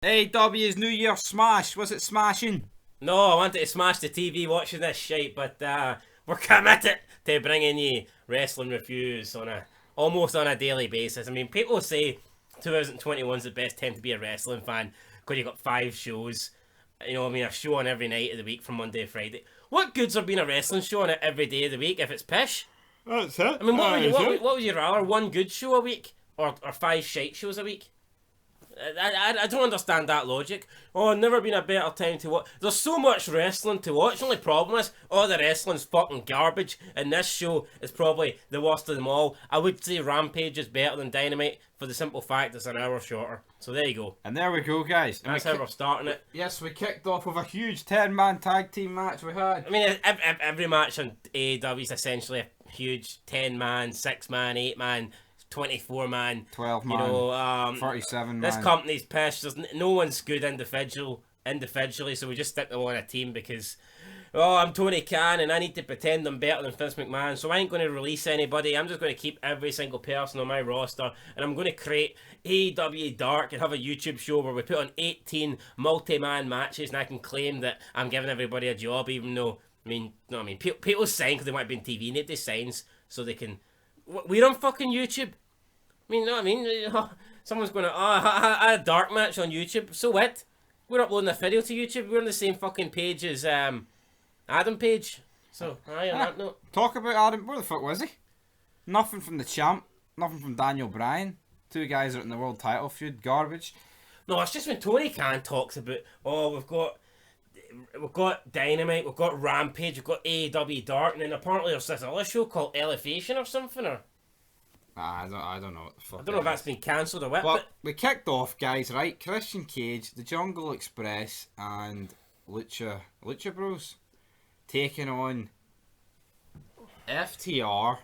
AEW's New Year smash. Was it smashing? No, I wanted to smash the TV watching this shit, but we're committed to bringing you wrestling reviews almost on a daily basis. I mean, people say 2021 is the best time to be a wrestling fan because you got 5 shows. You know, I mean, a show on every night of the week from Monday to Friday. What goods are being a wrestling show on it every day of the week if it's pish? That's it. I mean, what would you rather? One good show a week or 5 shite shows a week? I don't understand that logic. Oh, never been a better time to watch. There's so much wrestling to watch. The only problem is all the wrestling's fucking garbage, and this show is probably the worst of them all. I would say Rampage is better than Dynamite for the simple fact it's an hour shorter. So there you go. And there we go, guys. That's how we're starting it. Yes, we kicked off with a huge 10-man tag team match we had. I mean, every match on AEW is essentially a huge 10-man, 6-man, 8-man, 24-man, 12-man, 37-man. This company's pissed. No one's good individually, so we just stick them on a team because, I'm Tony Khan and I need to pretend I'm better than Vince McMahon, so I ain't going to release anybody. I'm just going to keep every single person on my roster, and I'm going to create AEW Dark and have a YouTube show where we put on 18 multi-man matches, and I can claim that I'm giving everybody a job, even though, people sign because they might be on TV, nobody signs so they can... We're on fucking YouTube. Someone's going to, I had a dark match on YouTube. So what? We're uploading a video to YouTube. We're on the same fucking page as Adam Page. So, on that note. Talk about Adam. Where the fuck was he? Nothing from the champ. Nothing from Daniel Bryan. 2 guys are in the world title feud. Garbage. No, it's just when Tony Khan talks about, we've got Dynamite, we've got Rampage, we've got AEW Dark, and then apparently there's this other show called Elevation or something, or... I don't know what the fuck. I don't know if that's been cancelled or what, but... we kicked off, guys, right? Christian Cage, the Jungle Express, and Lucha Bros taking on FTR.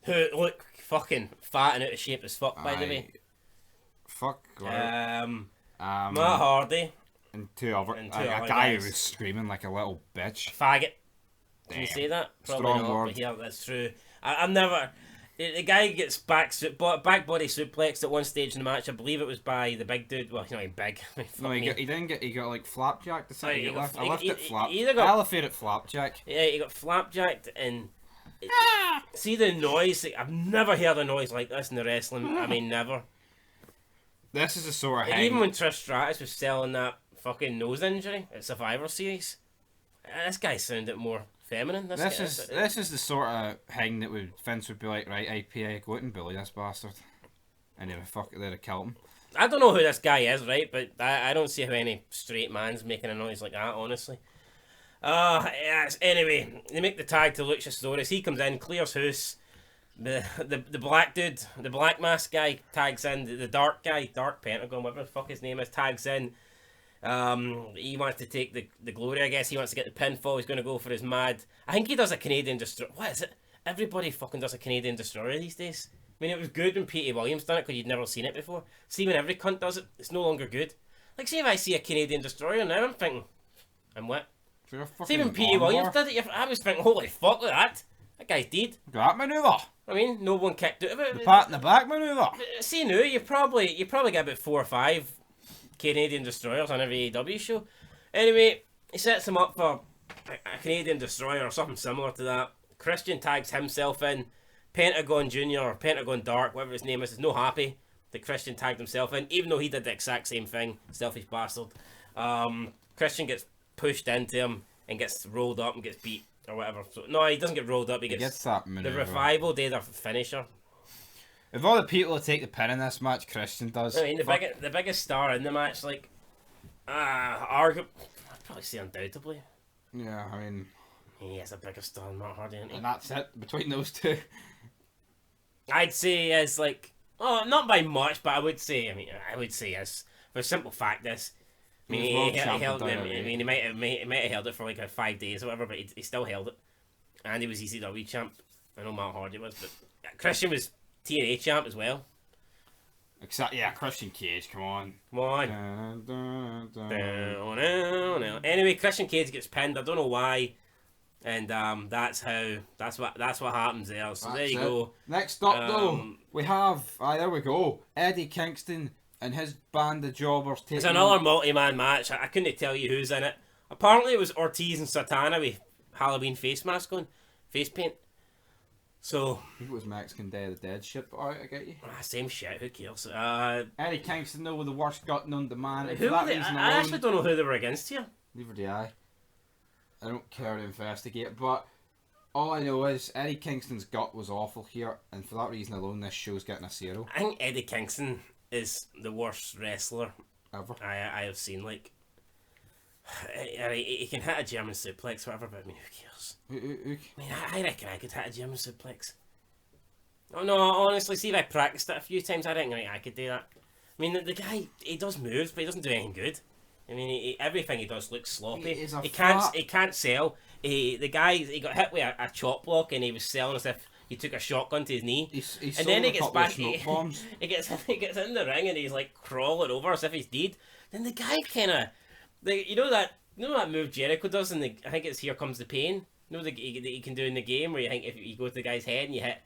Who look fucking fat and out of shape as fuck, by the way. Fuck. Matt Hardy. And two other guy who was screaming like a little bitch. Faggot. Damn. Can you say that? Probably Strong not, word. but yeah, that's true. I've never... The guy gets back body suplexed at one stage in the match. I believe it was by the big dude. Well, he's not even big. No, he got like flapjacked. Elevated flapjack. Yeah, he got flapjacked and... See the noise? I've never heard a noise like this in the wrestling. I mean, never. This is the sort of like, even when Trish Stratus was selling that fucking nose injury at Survivor Series, this guy sounded more feminine. This is the sort of thing that Vince would be like, right, IPA, go out and bully this bastard, and they'd have killed him. I don't know who this guy is, right? But I don't see how any straight man's making a noise like that, honestly. Yes. Anyway, they make the tag to Luchasaurus. He comes in, clears house. The black dude, the black mask guy tags in. The dark guy, Dark Pentagon, whatever the fuck his name is, tags in. He wants to take the glory, I guess. He wants to get the pinfall. He's going to go for his mad... I think he does a Canadian Destroyer. What is it? Everybody fucking does a Canadian Destroyer these days. I mean, it was good when Petey Williams done it because you'd never seen it before. See, when every cunt does it, it's no longer good. Like, see if I see a Canadian Destroyer now, I'm thinking... I'm what? See, when Petey Williams did it, I was thinking, holy fuck, look at that. That guy's dead. That manoeuvre. I mean, no one kicked out of it. The pat in the back manoeuvre. See now, you probably get about 4 or 5 Canadian Destroyers on every AEW show. Anyway, he sets him up for a Canadian Destroyer or something similar to that. Christian tags himself in. Pentagon Jr. or Pentagon Dark, whatever his name is not happy that Christian tagged himself in, even though he did the exact same thing. Selfish bastard. Christian gets pushed into him and gets rolled up and gets beat or whatever. So, no, he doesn't get rolled up. He gets that maneuver. The revival did their finisher. Of all the people that take the pin in this match, Christian does. I mean, the biggest star in the match, like, I'd probably say undoubtedly. Yeah, I mean... He has a bigger star than Matt Hardy, isn't he? And that's it, between those two. I'd say as, like... Oh, not by much, but I would say as... For the simple fact is... I mean, he might have held it for like 5 days or whatever, but he still held it. And he was ECW champ. I know Matt Hardy was, but Christian was TNA champ as well. Yeah, Christian Cage, come on. Anyway, Christian Cage gets pinned. I don't know why, and that's what happens there. So there you go. Next up, though, we have there we go. Eddie Kingston and his band of jobbers taking It's another multi-man match. I couldn't tell you who's in it. Apparently it was Ortiz and Santana with Halloween face mask on. Face paint. So... I think it was Mexican Day of the Dead shit, but alright, I get you. Same shit, who cares? Eddie Kingston, though, with the worst gut known to man. Who were they? I actually don't know who they were against here. Neither do I. I don't care to investigate, but all I know is Eddie Kingston's gut was awful here, and for that reason alone, this show's getting a 0. I think Eddie Kingston is the worst wrestler Ever. I have seen. Like, he can hit a German suplex, whatever, but I mean, who cares? I mean, I reckon I could hit a German suplex. Oh no, honestly, see if I practiced it a few times, I reckon I could do that. I mean, the guy, he does moves, but he doesn't do anything good. I mean, everything he does looks sloppy. He can't sell. The guy, he got hit with a chop block, and he was selling as if he took a shotgun to his knee. And then he gets back. He gets in the ring, and he's like crawling over as if he's dead. Then the guy kind of, you know that move Jericho does, and I think it's Here Comes the Pain. You know that he can do in the game where you think if you go to the guy's head and you hit,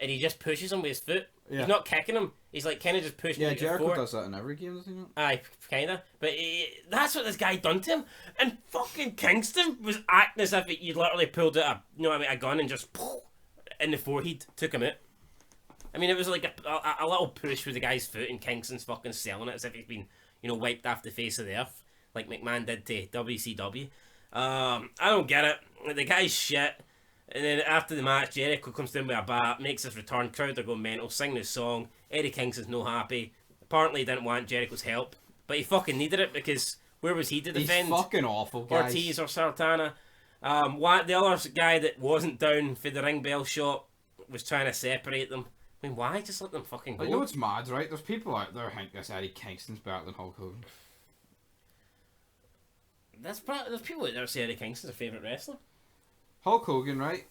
and he just pushes him with his foot. Yeah. He's not kicking him. He's like kind of just pushing him. Yeah, Jericho does that in every game, doesn't he? Aye, kind of. But that's what this guy done to him. And fucking Kingston was acting as if you'd literally pulled out a gun and just in the forehead took him out. I mean, it was like a little push with the guy's foot, and Kingston's fucking selling it as if he's been wiped off the face of the earth, like McMahon did to WCW. I don't get it. The guy's shit. And then after the match, Jericho comes down with a bat, makes his return, crowd are going mental, sing this song. Eddie Kingston's no happy. Apparently he didn't want Jericho's help, but he fucking needed it because where was he to defend? He's fucking awful, guys. Ortiz or Santana. The other guy that wasn't down for the ring bell shot was trying to separate them. I mean, why? Just let them fucking go. You know what's mad, right? There's people out there who think this Eddie Kingston's better than Hulk Hogan. There's people out there who say Eddie Kingston's their favourite wrestler. Hulk Hogan, right?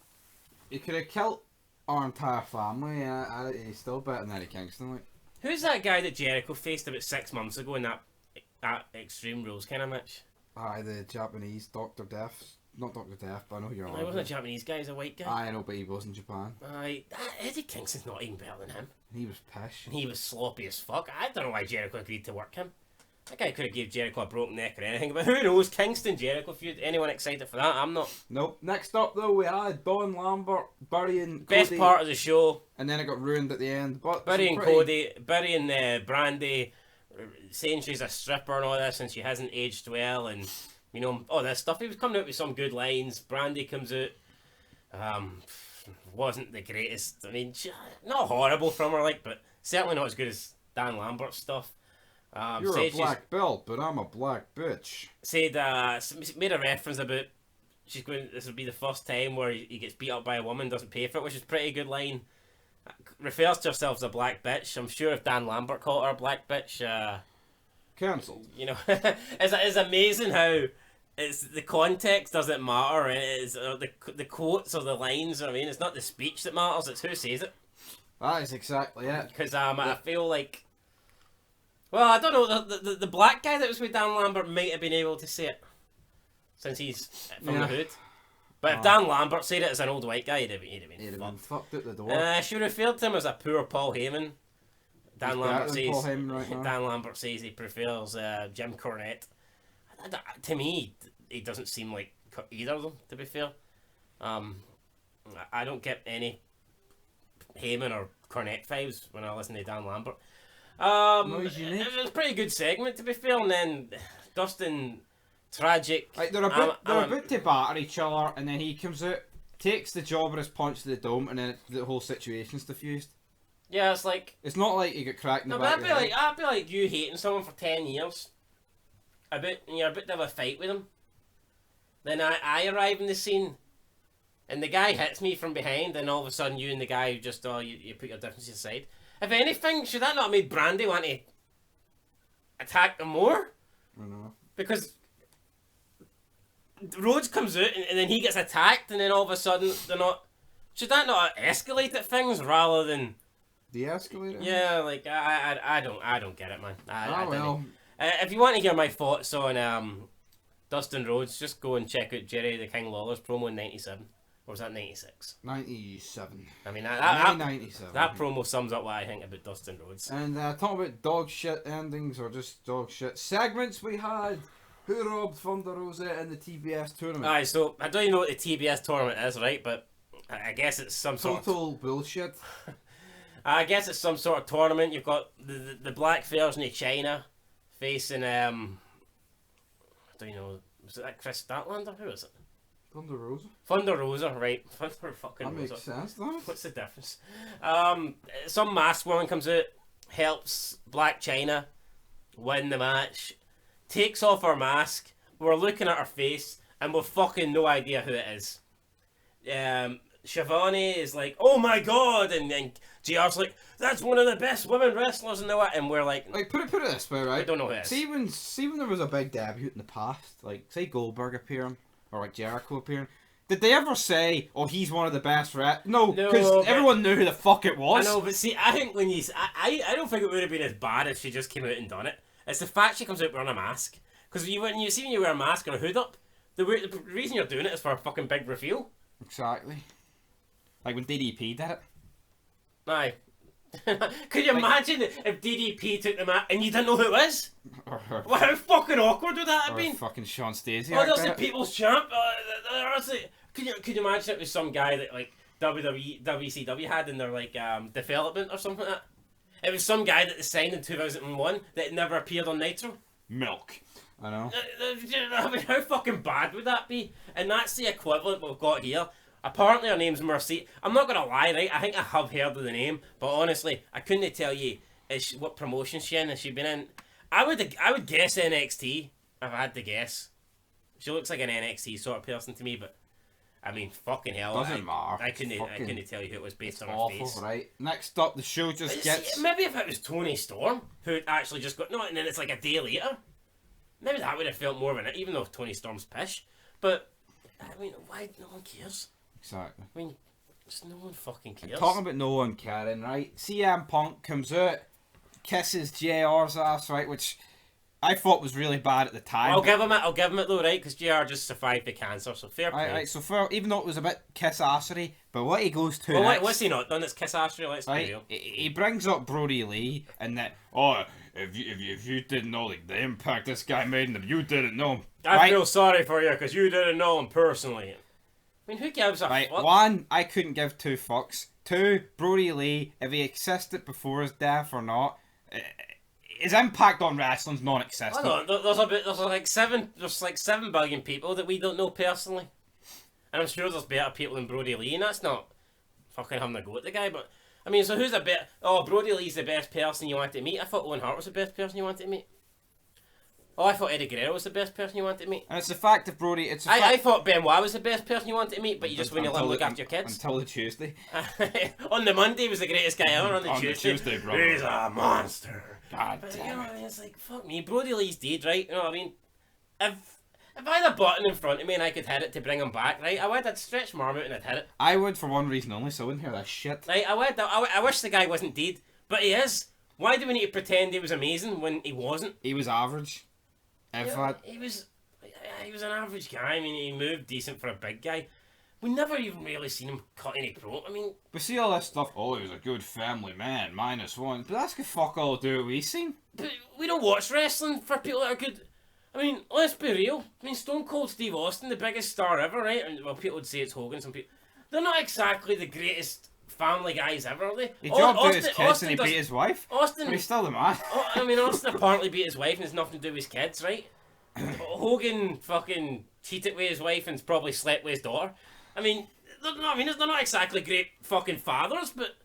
He could have killed our entire family, and he's still better than Eddie Kingston. Like, who's that guy that Jericho faced about 6 months ago in that Extreme Rules kind of match? The Japanese Dr. Death. Not Dr. Death, but I know you're on. He wasn't a Japanese guy, he's a white guy. I know, but he was in Japan. Eddie Kingston's not even better than him. He was pish. And he was sloppy as fuck. I don't know why Jericho agreed to work him. That guy could have gave Jericho a broken neck or anything, but who knows? Kingston Jericho feud. Anyone excited for that? I'm not. Nope. Next up though, we had Don Lambert burying best Cody, part of the show, and then it got ruined at the end. But burying Cody, burying Brandy, saying she's a stripper and all this, and she hasn't aged well, and all this stuff. He was coming out with some good lines. Brandy comes out, wasn't the greatest. I mean, not horrible from her, but certainly not as good as Dan Lambert's stuff. You're a black belt, but I'm a black bitch. Said, made a reference about she's going. This will be the first time where he gets beat up by a woman, doesn't pay for it, which is a pretty good line. Refers to herself as a black bitch. I'm sure if Dan Lambert called her a black bitch, cancelled. It's amazing how it's the context doesn't matter. It's the quotes or the lines. I mean, it's not the speech that matters. It's who says it. That is exactly it. Because I feel like. Well, I don't know, the black guy that was with Dan Lambert might have been able to say it, since he's from the hood. But if Dan Lambert said it as an old white guy, he'd have been fucked out the door. She referred to him as a poor Paul Heyman. Dan Lambert says he prefers Jim Cornette. To me, he doesn't seem like either of them, to be fair. I don't get any Heyman or Cornette vibes when I listen to Dan Lambert. It was a pretty good segment, to be fair, and then Dustin, tragic. They're about to batter each other, and then he comes out, takes the jobber's punch to the dome, and then the whole situation's diffused. Yeah, it's like... It's not like you get cracked in the back of the head. I'd be like you hating someone for 10 years, and you're about to have a fight with him. Then I arrive in the scene, and the guy hits me from behind, and all of a sudden you and the guy just, you put your differences aside. If anything, should that not have made Brandy want to attack them more? I know. Because Rhodes comes out and then he gets attacked, and then all of a sudden they're not. Should that not escalate things rather than de-escalate it? Yeah, I don't get it, man. Well. If you want to hear my thoughts on Dustin Rhodes, just go and check out Jerry the King Lawler's promo in '97. Or was that 96? 97. I mean, 97. that promo sums up what I think about Dustin Rhodes. And talking about dog shit endings or just dog shit segments, we had Who Robbed Thunder Rosa in the TBS tournament. Alright, so I don't even know what the TBS tournament is, right? But I guess it's some sort of... Total bullshit. I guess it's some sort of tournament. You've got the black version of China facing, I don't know, was it that Chris Statlander? Who is it? Thunder Rosa. Thunder Rosa, right. Thunder fucking That Rosa. makes sense, doesn't it? What's the difference? Some masked woman comes out, helps Black China win the match, takes off her mask, we're looking at her face, and we've fucking no idea who it is. Shivani is like, oh my god, and then JR's like, that's one of the best women wrestlers in the world, and we're like put it this way, right? I don't know who it is. See when there was a big debut in the past, like say Goldberg appearing or like Jericho appearing, did they ever say, oh, he's one of the best No, because everyone knew who the fuck it was. I know, but see, I think when I don't think it would have been as bad if she just came out and done it. It's the fact she comes out wearing a mask. Because when you wear a mask or a hood up, the reason you're doing it is for a fucking big reveal. Exactly. Like when DDP did it. Aye. Could you imagine if DDP took the mask and you didn't know who it was? Well, how fucking awkward would that have been? Fucking Sean Stacey. Oh, that's the People's Champ. Could you imagine it was some guy that like WWE, WCW had in their like development or something like that? It was some guy that they signed in 2001 that never appeared on Nitro. Milk. I know. I mean, how fucking bad would that be? And that's the equivalent we've got here. Apparently her name's Mercy. I'm not gonna lie, right? I think I have heard of the name, but honestly, I couldn't tell you what promotion she in. Has she been in? I would guess NXT if I had to guess. She looks like an NXT sort of person to me, but I mean, fucking hell. Doesn't matter. I couldn't tell you who it was based on awful, her face. Right? Next up, the show just gets... See, maybe if it was Tony Storm, who actually just got... No, and then it's like a day later. Maybe that would have felt more of it, even though Tony Storm's pish. But, I mean, why? No one cares. Exactly. I mean, just no one fucking cares. And talking about no one caring, right? CM Punk comes out, kisses JR's ass, right? Which I thought was really bad at the time. I'll give him it though, right? Because JR just survived the cancer, so fair play. Right, so even though it was a bit kiss-assery, but what he goes to well, next... what's he not done? It's kiss-assery, let's be real. He brings up Brody Lee, and that, oh, if you didn't know like, the impact this guy made, and you didn't know him. I feel sorry for you, because you didn't know him personally. I mean, who gives a fuck? One, I couldn't give two fucks. Two, Brody Lee, if he existed before his death or not, his impact on wrestling's non-existent. I don't know, there's like 7 billion people that we don't know personally. And I'm sure there's better people than Brody Lee, and that's not fucking having a go at the guy, but I mean, so who's the best? Oh, Brody Lee's the best person you want to meet. I thought Owen Hart was the best person you wanted to meet. Oh, I thought Eddie Guerrero was the best person you wanted to meet. And it's the fact of Brody... I thought Benoit was the best person you wanted to meet, but you just wouldn't let him look after your kids. Until the Tuesday. On the Monday, he was the greatest guy ever. On the Tuesday, brother. He's a monster. God but, damn you know, it. it's like, fuck me, Brody Lee's dead, right? You know what I mean? If I had a button in front of me and I could hit it to bring him back, right, I'd stretch my arm out and I'd hit it. I would, for one reason only, so I wouldn't hear that shit. Right, I wish the guy wasn't dead, but he is. Why do we need to pretend he was amazing when he wasn't? He was average. He was an average guy. I mean, he moved decent for a big guy. We never even really seen him cut any promo. I mean... We see all this stuff, oh, he was a good family man, -1. But that's good fuck all to do what we've seen. But we don't watch wrestling for people that are good. I mean, let's be real. I mean, Stone Cold Steve Austin, the biggest star ever, right? And, well, people would say it's Hogan, some people... They're not exactly the greatest family guys ever, are they? He dropped out his kids and he beat his wife. Austin... But he's still the man. I mean, Austin apparently beat his wife and has nothing to do with his kids, right? Hogan fucking cheated with his wife and probably slept with his daughter. I mean, they're not exactly great fucking fathers, but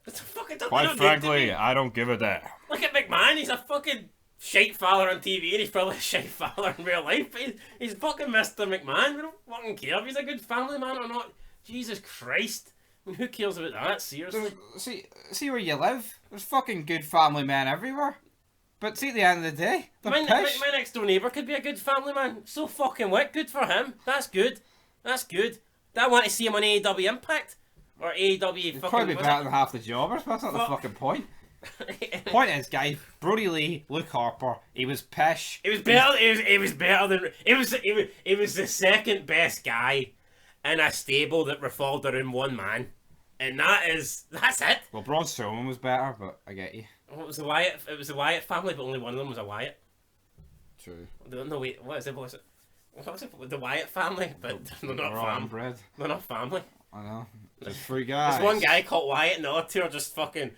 it's a fucking... Quite frankly, I don't give a damn. Look at McMahon, he's a fucking shite father on TV and he's probably a shite father in real life. He's fucking Mr. McMahon. We don't fucking care if he's a good family man or not. Jesus Christ. I mean, who cares about that? Seriously. See where you live? There's fucking good family men everywhere. But see, at the end of the day, my next door neighbour could be a good family man. So fucking what? Good for him. That's good. That's good. I want to see him on AEW Impact. Or AEW He'd fucking... probably be better than half the jobbers, but that's not the fucking point. Point is, guys, Brody Lee, Luke Harper, he was pish. It was better than... It was the second best guy in a stable that revolved around one man. And that's it. Well, Braun Strowman was better, but I get you. What was the Wyatt? It was the Wyatt family, but only one of them was a Wyatt. True. No, wait, what is it? What was it? The Wyatt family, but they're not family. They're not family. I know. Just three guys. There's one guy called Wyatt, and the other two are just fucking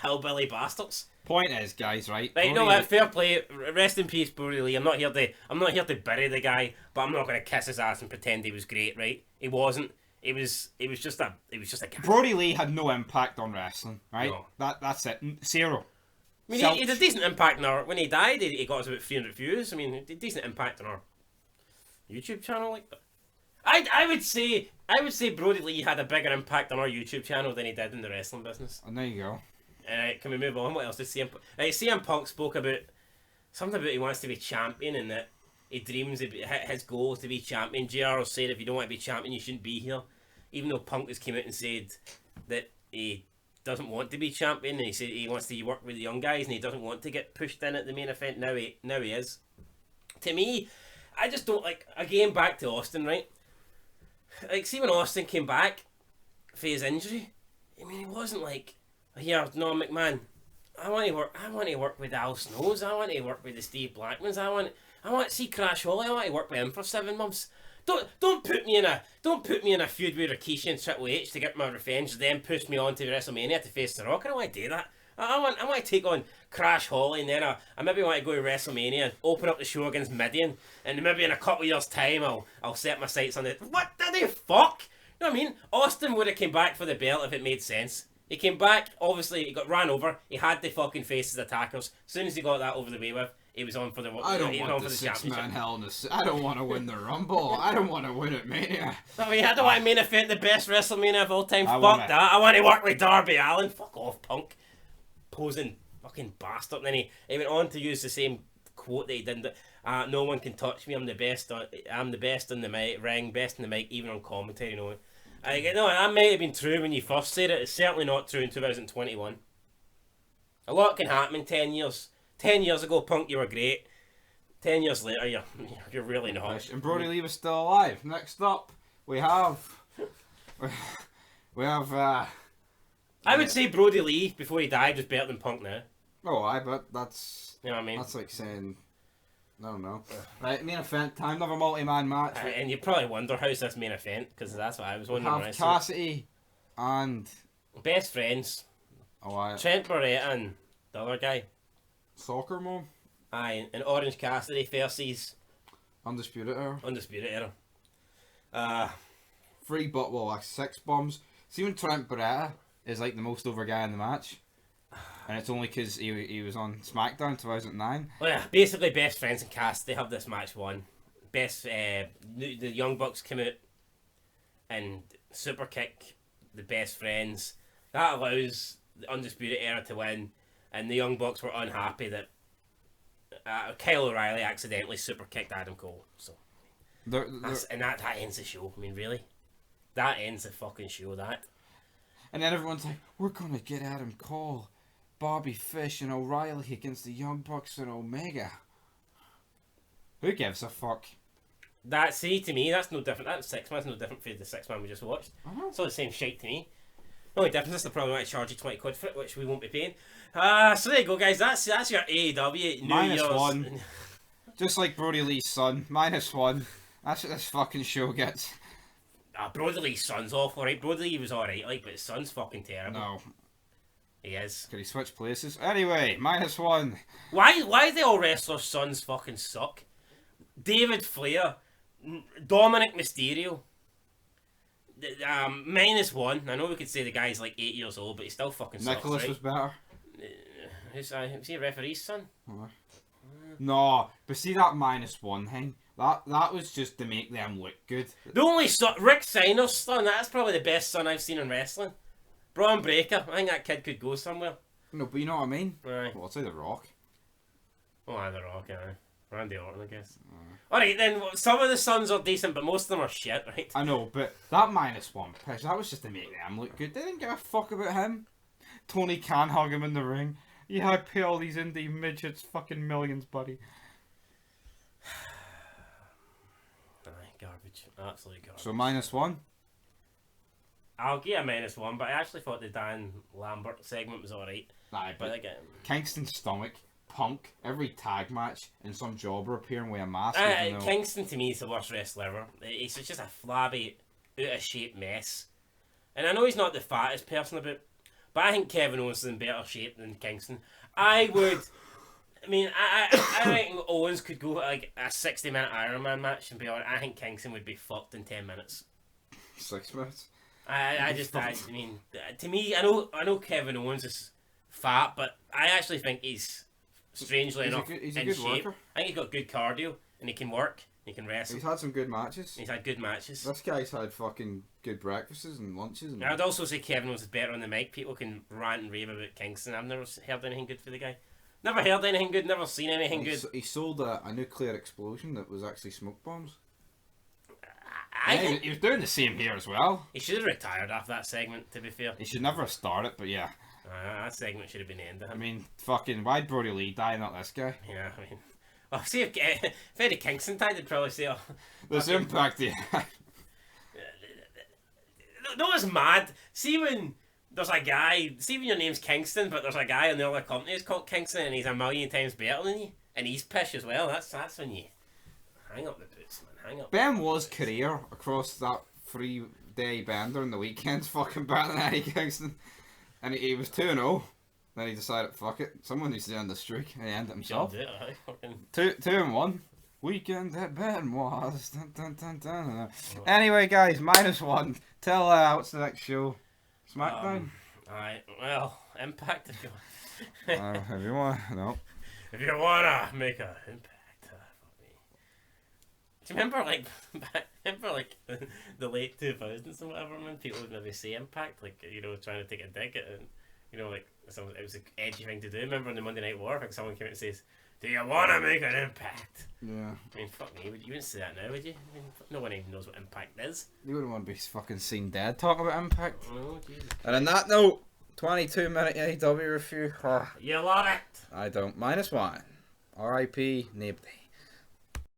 hillbilly bastards. Point is, guys, right? Right, no, fair play. Rest in peace, Brody Lee. I'm not here to bury the guy, but I'm not going to kiss his ass and pretend he was great. Right? He wasn't. It was just a guy. Brody Lee had no impact on wrestling. Right? No. That's it. Zero. I mean, he had a decent impact when he died. He got us about 300 views. I mean, he had a decent impact on our YouTube channel. Like, but I would say Brody Lee had a bigger impact on our YouTube channel than he did in the wrestling business. And there you go. Can we move on? What else did CM Punk? CM Punk spoke about something about he wants to be champion and that he dreams his goal is to be champion. JR said if you don't want to be champion, you shouldn't be here. Even though Punk has came out and said that he doesn't want to be champion, and he said he wants to work with the young guys and he doesn't want to get pushed in at the main event. Now he is. To me, I just don't like. Again, back to Austin, right? Like, see when Austin came back for his injury, I mean, he wasn't like, here, no, McMahon, I want to work with Al Snows, I want to work with the Steve Blackmans, I want to see Crash Holly, I want to work with him for 7 months. Don't put me in a feud with Rikishi and Triple H to get my revenge, then push me on to WrestleMania to face The Rock. I don't want to do that. I want to take on Crash Holly, and then I maybe want to go to WrestleMania, open up the show against Midian, and maybe in a couple of years' time I'll set my sights on it. What the fuck? You know what I mean? Austin would have came back for the belt if it made sense. He came back, obviously he got ran over, he had the fucking face as attackers. As soon as he got that over the way with, he was on for the I don't want the six-man Hell in a... I don't want to win the Rumble. I don't want to win it, Mania. I mean, I don't want to main event the best WrestleMania of all time. Fuck that. I want to work with Darby Allin. Fuck off, Punk. Posing fucking bastard. And then he went on to use the same quote that he did. No one can touch me. I'm the best in the mic, ring, best in the mic, even on commentary. You know, that might have been true when you first said it. It's certainly not true in 2021. A lot can happen in 10 years. 10 years ago, Punk, you were great. 10 years later, you're really not. And Brody Lee was still alive. Next up, we have. I would say Brody Lee before he died was better than Punk now. Oh, but that's. You know what I mean? That's like saying. I don't know. Right, main event time, another multi-man match. And you probably wonder how's this main event, because that's what I was wondering. We have Cassidy and best friends. Oh, Trent Barretta and the other guy. Soccer Mom. Aye, and Orange Cassidy versus Undisputed Era. Undisputed Era. 6 bombs. See when Trent Barretta is like the most over guy in the match, and it's only because he was on SmackDown 2009. Well, yeah, basically best friends and Cass, they have this match won. The Young Bucks come out and super kick the best friends. That allows the Undisputed Era to win, and the Young Bucks were unhappy that Kyle O'Reilly accidentally super kicked Adam Cole. So that ends the show. I mean, really, that ends the fucking show. That. And then everyone's like, we're gonna get Adam Cole, Bobby Fish, and O'Reilly against the Young Bucks and Omega. Who gives a fuck? To me, that's no different. That 6-man's no different from the 6-man we just watched. It's all the same shit to me. The only difference is they probably want to charge you 20 quid for it, which we won't be paying. So there you go, guys. That's your AEW New Year's. -1. Just like Brody Lee's son. -1. That's what this fucking show gets. Brody Lee's son's awful, right? Brody Lee was alright, like, but his son's fucking terrible. No. He is. Could he switch places? Anyway, -1. Why do all wrestlers' sons fucking suck? David Flair, Dominic Mysterio, -1. I know we could say the guy's like 8 years old, but he still fucking sucks. Nicholas was better. Is he a referee's son? No, but see that -1 thing? That was just to make them look good. The only son, Rick Steiner's son, that's probably the best son I've seen in wrestling. Braun Breaker, I think that kid could go somewhere. No, but you know what I mean? Right. Well, I'd say The Rock. Oh, The Rock, yeah. Randy Orton, I guess. Alright, then, some of the sons are decent, but most of them are shit, right? I know, but that -1 push, that was just to make them look good. They didn't give a fuck about him. Tony Khan hug him in the ring. Yeah, I pay all these indie midgets fucking millions, buddy. Garbage. Absolutely garbage. So -1? I'll give a -1, but I actually thought the Dan Lambert segment was alright. Nah, But but again, Kingston's stomach, Punk, every tag match, and some jobber appearing with a mask. Even though... Kingston to me is the worst wrestler ever. He's just a flabby, out of shape mess. And I know he's not the fattest person about, but I think Kevin Owens is in better shape than Kingston. I would. I mean, I think Owens could go like a 60-minute Iron Man match and be alright. I think Kingston would be fucked in 10 minutes. 6 minutes. I mean, to me, I know Kevin Owens is fat, but I actually think he's strangely enough he's a in good shape. worker. I think he's got good cardio and he can work. He can wrestle. He's had some good matches. He's had good matches. This guy's had fucking good breakfasts and lunches. And... I'd also say Kevin Owens is better on the mic. People can rant and rave about Kingston. I've never heard anything good for the guy. Never heard anything good. Never seen anything good. He sold a nuclear explosion that was actually smoke bombs. He was doing the same here as well. He should have retired after that segment, to be fair. He should never have started, but yeah. That segment should have been ended. I mean, fucking, why'd Brody Lee die, not this guy? Yeah, I mean... Well, see, if Eddie Kingston died, they'd probably say, oh... There's impact here. No, it's mad. See when there's a guy... See when your name's Kingston, but there's a guy in the other company who's called Kingston, and he's a million times better than you, and he's pish as well. That's when you... Hang up the boots, man. Hang up. Benoit's career across that 3-day bender in the weekend's fucking better than Eddie Kingston. And he was 2-0. Then he decided, fuck it, someone needs to end the streak. And he ended himself. Do it, aye, fucking... 2-1. Weekend at Benoit's. Dun, dun, dun, dun. Anyway, guys, -1. Tell what's the next show? SmackDown? Aye, well, Impact if you want. If you want, no. If you wanna make an impact. Do you remember the late 2000s or whatever, man? People would maybe say Impact, like, you know, trying to take a dig at it, and, you know, like, it was an edgy thing to do. Remember in the Monday Night War, like, someone came out and says, "Do you want to make an impact?" Yeah. I mean, fuck me, you wouldn't say that now, would you? I mean, no one even knows what Impact is. You wouldn't want to be fucking seen dead talking about Impact. Oh, Jesus. And on that note, 22-minute AEW review. You love it! I don't. -1. R.I.P. Nibby.